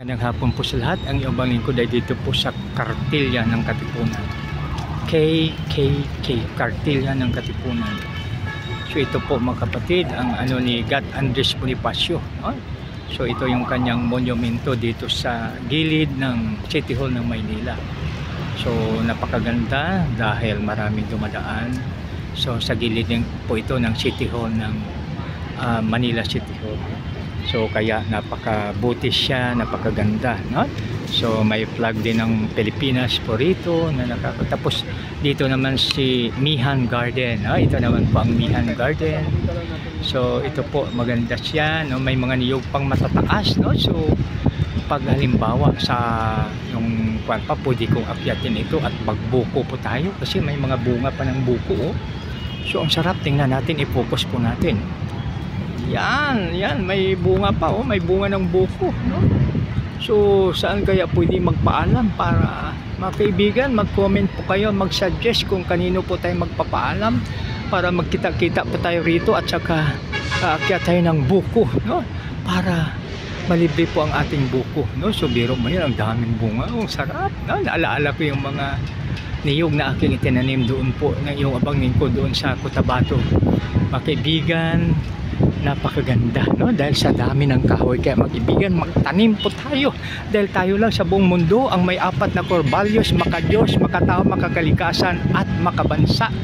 Magandang hapon po sa lahat. Ang iyong lingkod ay dito po sa Kartilya ng Katipunan. KKK, Kartilya ng Katipunan. So ito po mga kapatid, ang ni God Andres Bonifacio. So ito yung kanyang monumento dito sa gilid ng City Hall ng Maynila. So napakaganda dahil maraming dumadaan. So sa gilid din po ito ng City Hall ng Manila City Hall. So kaya napakabuti siya, napakaganda, no? So may flag din ng Pilipinas po rito na nakakatapos. Dito naman si Mihan Garden, no? Ito naman po ang Mihan Garden. So ito po maganda siya, no? May mga niyog pang matataas, no? So pag halimbawa sa yung kwan pa, pwede kong akyatin ito at magbuko po tayo kasi may mga bunga pa ng buko, oh. So ang sarap, tingnan natin, i-focus po natin. Yan, may bunga pa, oh, may bunga ng buko, no? So, saan kaya pwede magpaalam para mga kaibigan, mag-comment po kayo, mag-suggest kung kanino po tayo magpapaalam para magkita-kita po tayo rito at saka aakyat tayo ng buko, no? Para malibre po ang ating buko, no? So, biro mo yan, ang daming bunga, oh, sarap, no? Naalaala ko yung mga niyog na aking itinanim doon po, na yung abangin ko doon sa Cotabato. Mga kaibigan, napakaganda, no? Dahil sa dami ng kahoy. Kaya mag-ibigan, magtanim po tayo dahil tayo lang sa buong mundo ang may apat na core values: maka-Diyos, makatao, makakalikasan at makabansa,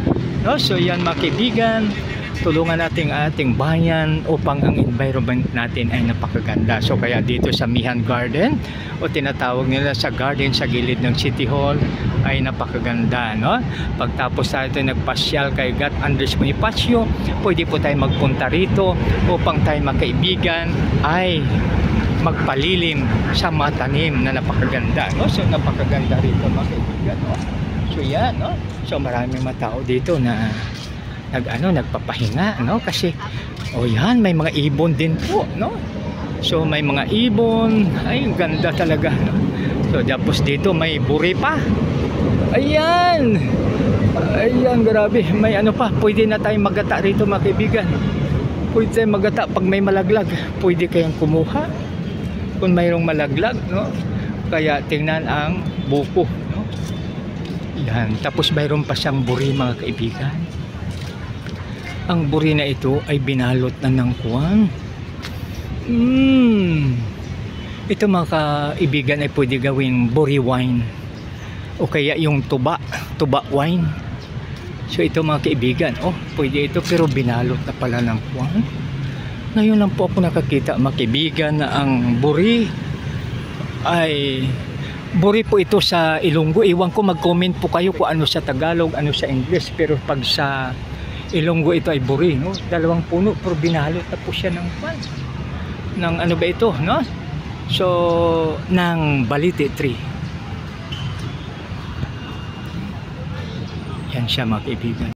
no? So yan mga kaibigan, tulungan natin ating bayan upang ang environment natin ay napakaganda. So kaya dito sa Mihan Garden, o tinatawag nila sa garden sa gilid ng City Hall, ay napakaganda, no? Pagtapos tayo nagpasyal kay God Andres Bonifacio, pwede po tayo magpunta rito upang tayo magkaibigan ay magpalilim sa mga tanim na napakaganda, no? So napakaganda rito mga kaibigan, no? So yan, no? So maraming mga tao dito na nagpapahinga, no? Kasi yan, may mga ibon din po, no? So may mga ibon, ay ganda talaga, no? So tapos dito may buri pa. Ayan, grabe, may pa, pwede na tayong magata rito mga kaibigan. Pwede tayong magata pag may malaglag, pwede kayong kumuha kung mayroong malaglag, no? Kaya tingnan ang buko, no? Yan, tapos mayroon pa siyang buri mga kaibigan. Ang buri na ito ay binalot na ng kuwan. Ito mga kaibigan ay pwede gawing buri wine o kaya yung tuba wine. So ito mga kaibigan, pwede ito, pero binalot na pala ng kuwan. Ngayon lang po ako nakakita mga kaibigan na ang buri ay buri po ito sa Ilonggo. Iwan ko, mag-comment po kayo kung ano sa Tagalog, ano sa English, pero pag sa Ilonggo ito ay buri, no? Dalawang puno pero binalot na po siya ng pan. Ng ano ba ito, no? So, ng balite tree. Yan siya mga kaibigan.